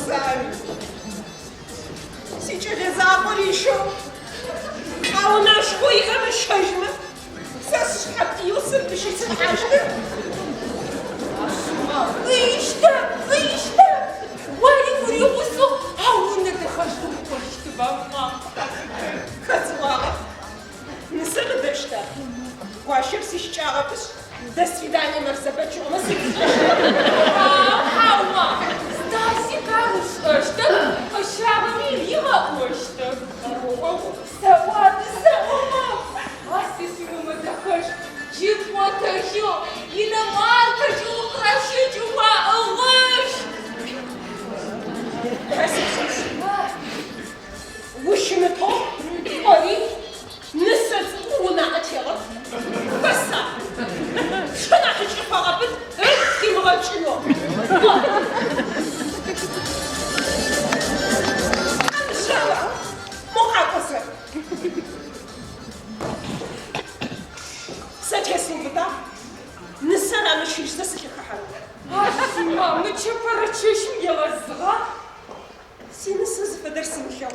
Сами. Сейчас я забору еще. А у нас хуйгам еще жма. Сошхапился, пишите каждый. Вышта, Валя врёбусу, а он это хожу почту мама. Хотела. Не садишь что? Ваших сейчас. До свидания, Марсабачу. Хаума, Стаси Каруш, что? Шагами Лима, что? Савады, Аси сумма дахаш, чипотажу, и на маркачу украшу чума, алаш. Вущими то, ори, несет уна отела. Баса. Что нахочешь погабить? Ты молчину. Анжела, мухакосы. Сатесин буда, не сараны шишта сахихахану. Аси, мам, ну че порачешь мне лазга? Сені сызфедерсин хел.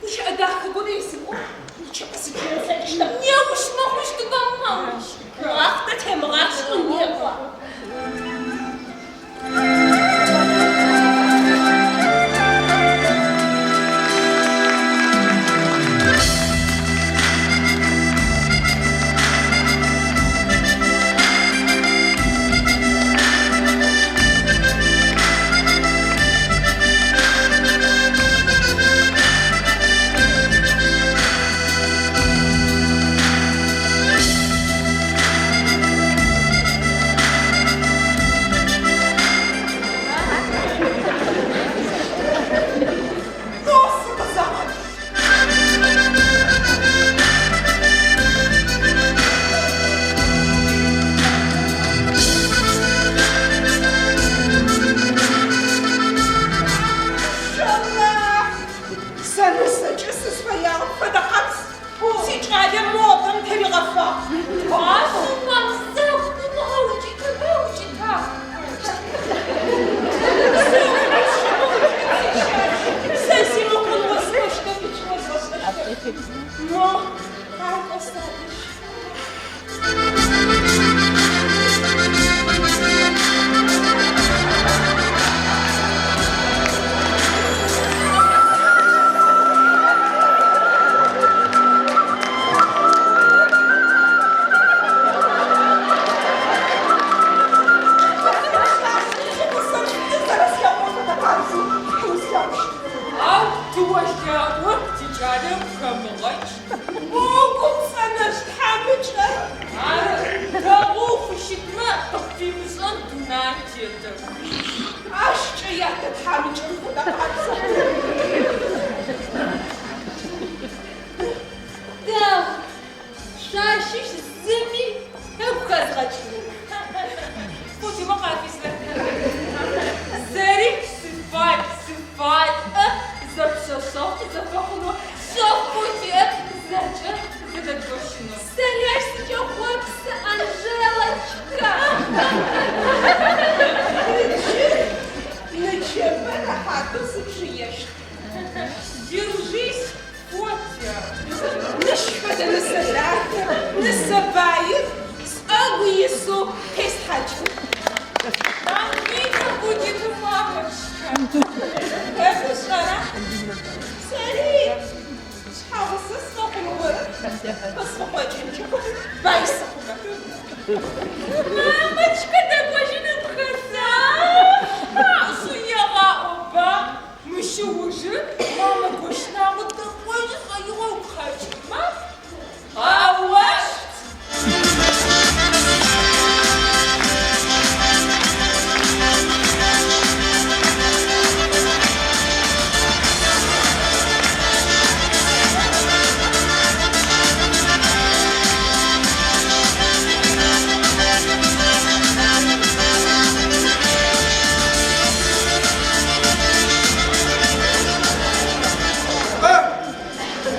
Уже адахка будейсин. Ничего посидим, что? Не уж могу, что мамочка. Ах, да те младшего не было. Мамочка, да боже, не обхаза! Суява оба! Мы еще уже? Мама, гошна, вот такой же своего обхачима? А ваш?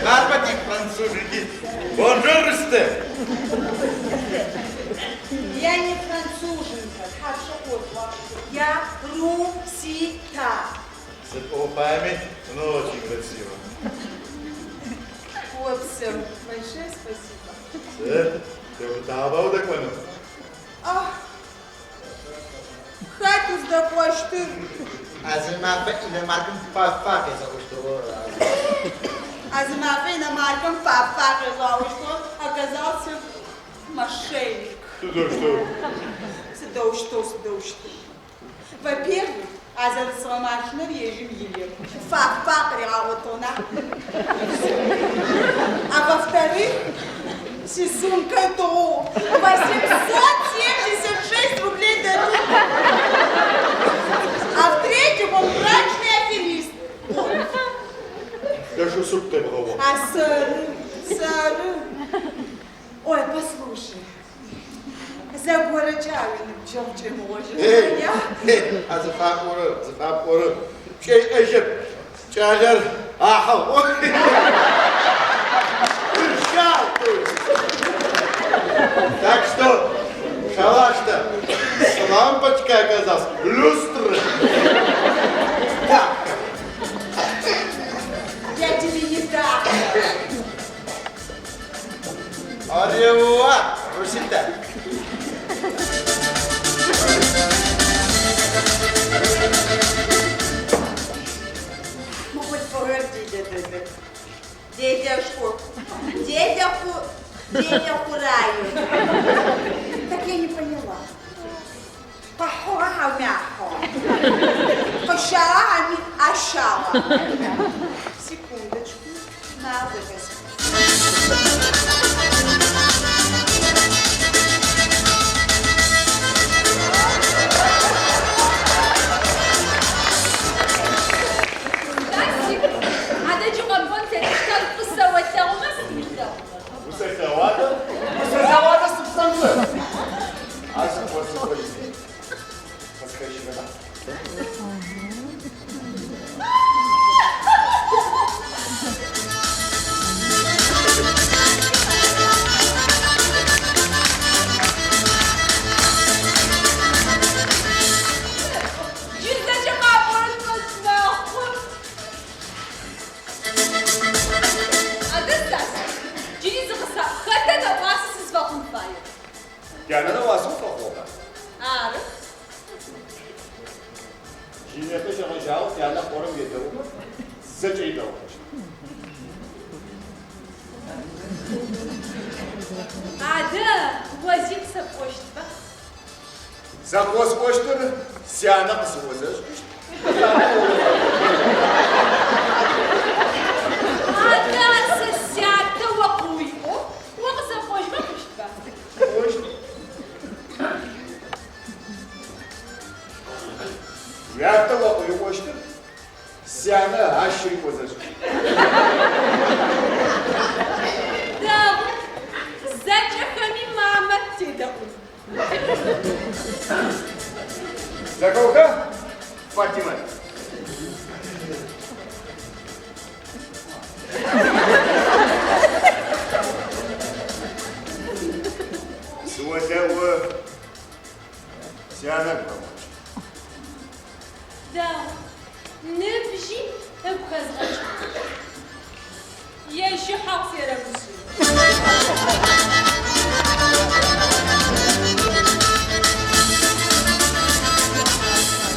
Гарбатик францужики. Бонжур, Степ. Я не француженка, как же отла. Я русита. С память, но очень красиво. Хлопцам, большое спасибо. Ты давал так понял? Ах, хату сдавай, что ли? Азимафе или Марком Папа, что А за Мафейна Марком папа сказал, что оказался мошенник. Что? Что. Во-первых, а за сломашно режем еле. Папа прямотона. А во-вторых, сисунка то 876 рублей дадут. А в-третьих, он брачный аферист. Я же суп ты брал. А сары. Ой, послушай. За горочавиным чем может. А за факуры. Чей эжеп. Чалер. Ахал. Так что, шалаш-то с лампочкой оказался. Люстра. Так. Я тебе не дам. Оревуа, Русита. Ну хоть погоди, дедушку. Дедушку раю. Так я не поняла. Пахуа мягко. Пошала, ашала. Секундочку. Надо же. Высоковато субстанция. А после полиции. Подскочи вода. Я на вас упаковка. А, да? Жінка ще лежав, я на форум відео. Зачитав. А, да, возиться почта. Завоз почту, сяна посвозиш. А, да, сосядка лапуйку. Лапа започка почта. Почту. Я то лапаю почту, сяна ащу позиш. Да, зачахами мама тебя. За кого? Фатима. Сводила сяна помочь. Да, не бежи, обхазрачка. Я еще хапси работаю.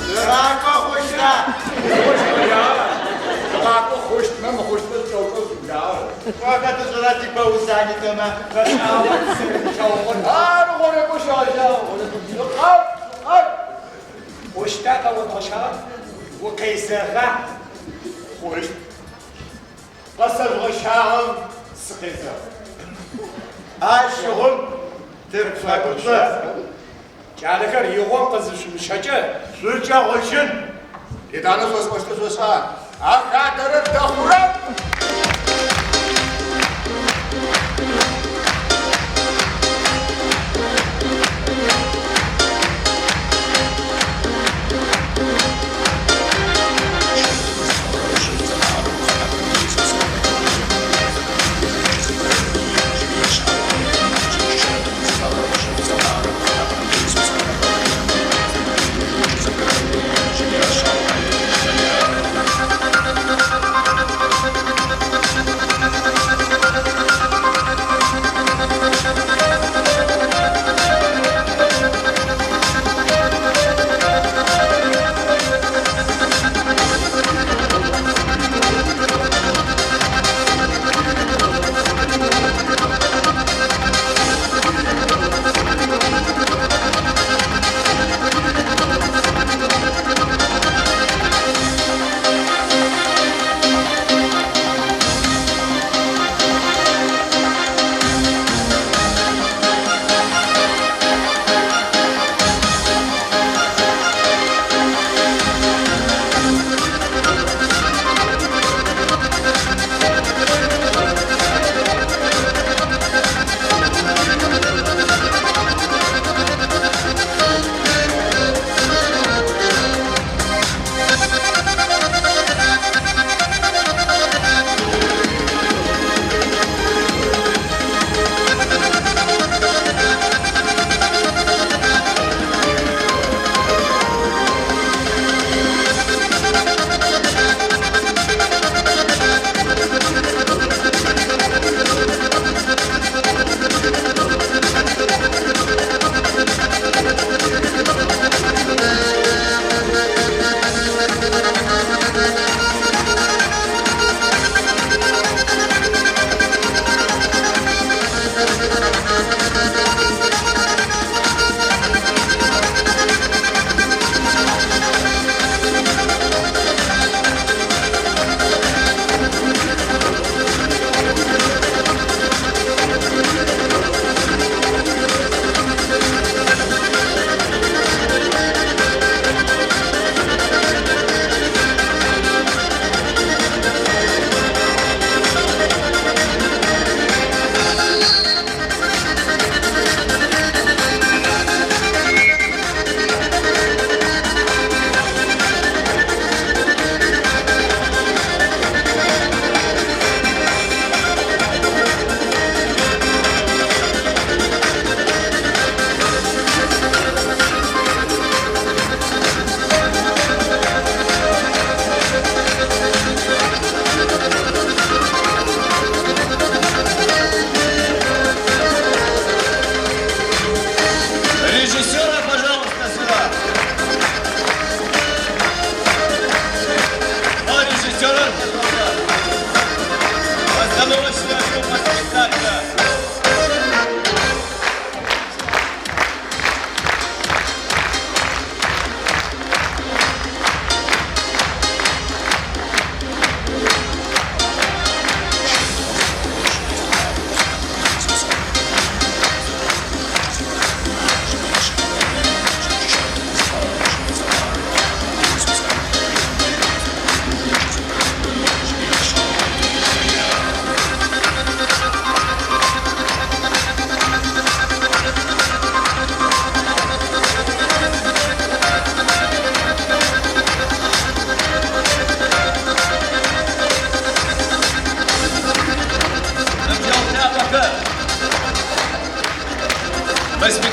Драко хоча. Лако хочет, мама хочет, только зубляла. Как это жрать типа у занятого? А, غشار وكيساغا خوش قصر غشاهم سقيزة الشغل ترفع قطة جالكر يغوان قزش مشاجة سوچا غشن إدانة وسوسان أخاطر الدخورة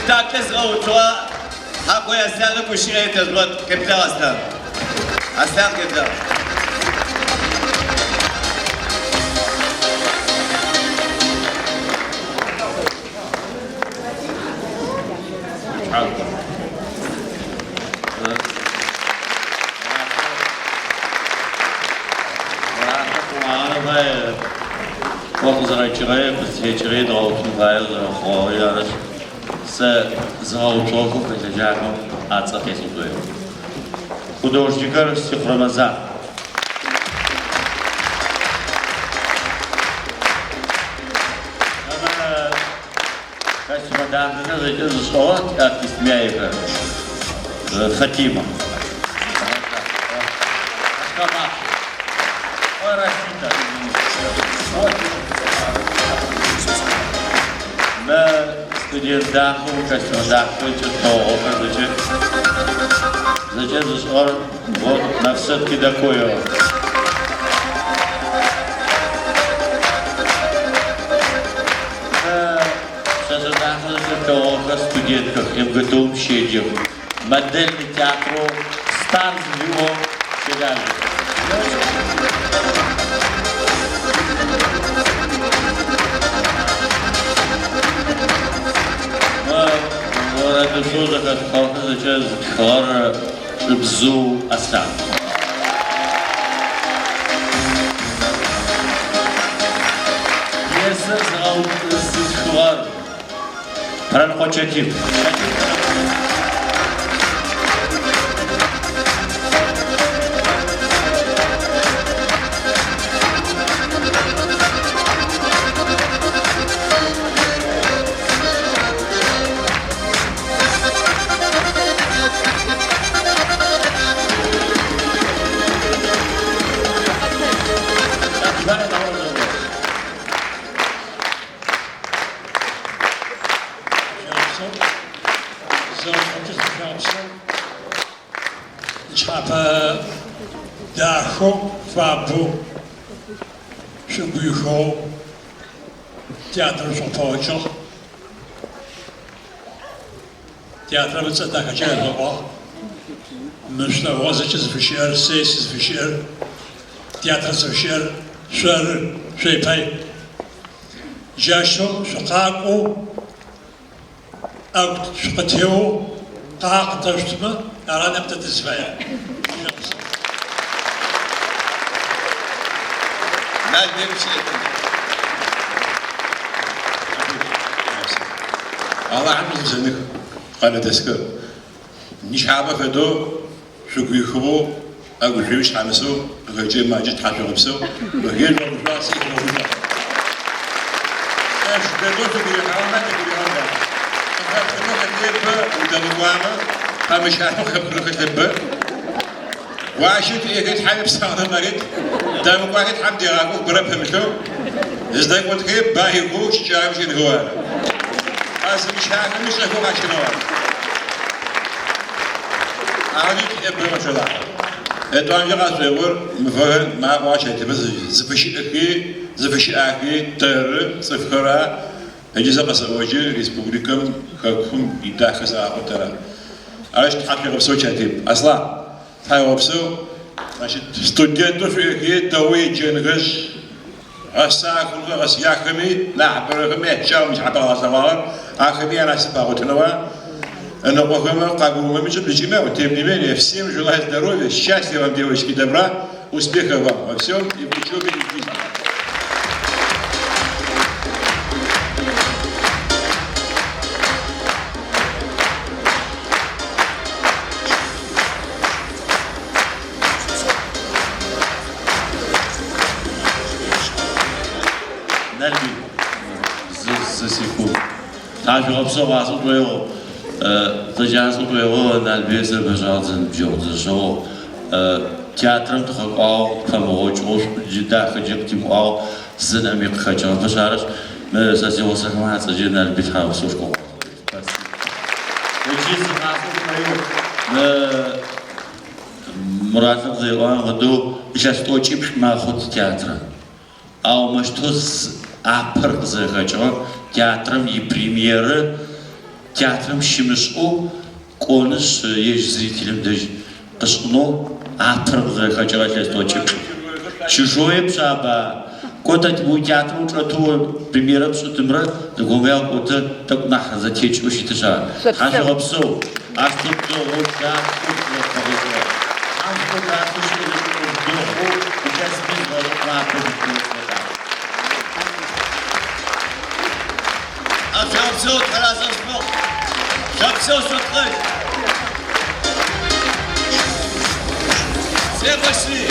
Спектакль зроутва, ако я сяда поширете злот, капитал Астан. Астан капитал. Посвечеры должен был с заучоком, притяжаком отца Хесугой. художникер Стихромазан. Костюмодантына зайдет за слово, как Исмяева, Фатима. Ой, Рашида. Мы студентах, костюмодантах, зачем за слово, вот на все-таки такое. Студентках МГТУ Щедев, модельный театру Стан его Щеляжи. Это что за как сейчас хлора бзу асан. Пьеса с хлор. Прям хочет. Дахо, Фабу, Шубюхо, театр Шопочо, театр Вацатахачарова, Мышна Возачес Фишер, Сейсис Фишер, театр Сушер, Шер, Шейпай, Жашо, Шакаку, Аут Шпатео, Каакташтма, Аранепта Тисвая. Allah hamd zınık qaladeska. Nişaba fado şüküyxu agujüş hamsu gıcı macit hafıqıpsu. Bugün olmaz ikramda. Eş bedotu bir havada bir havada. Fakat bu udalwama hamşahı xıbrıqı وعشت يجد حالي بساعة مريض دام واحد حمد يراقو بربه مثلو إذا قلت كيف باهي قوش جاب شين هوار أصلا مش عارف مش لكو عشان هوار عارف إبرة ما شاء الله إدوان جرات لور مفهوم ما باشة بس زفشي أكي تر صفرة أجهزة مسؤولية ريسبوبليكم حكم إدارة ساعة ترى علاش تحقق بسوتشاتيب أصلا هاي وبسو ماشي ستودنتو في دوي جنغش أساكل غس ياكمي نعبر غمي شاو مش عبر غزوار آخري أنا سباقو تنوا أنا بخوما قابو مش بجمع وتبني مني всем желаю здоровья счастья вам девочки добра успехов вам во всем и в учебе и в жизни.他说说话是对我，在家是对我那边是不少人有的时候，家长都很高，他们我就一旦和这个情况是那边可叫不啥的，这些我是干自己那边他说过，尤其是他说没有，Murat'ın zeyvan gıdu işes toçip ma xut teatra. Au mă știu apăr zăhăceam teatrăm и премьеры театром шимшу конус есть зрителям даже кашно апыр зăhăceam işes toçip. Чужое пшаба Котать будет театром, что то премьера что ты мрак, да гумел кота так нах затечь ушитыша. Хажу обсу, а что то вот так тут вот повезло. А что так что духу, сейчас без лапы А там все разом спал. Там все что пошли.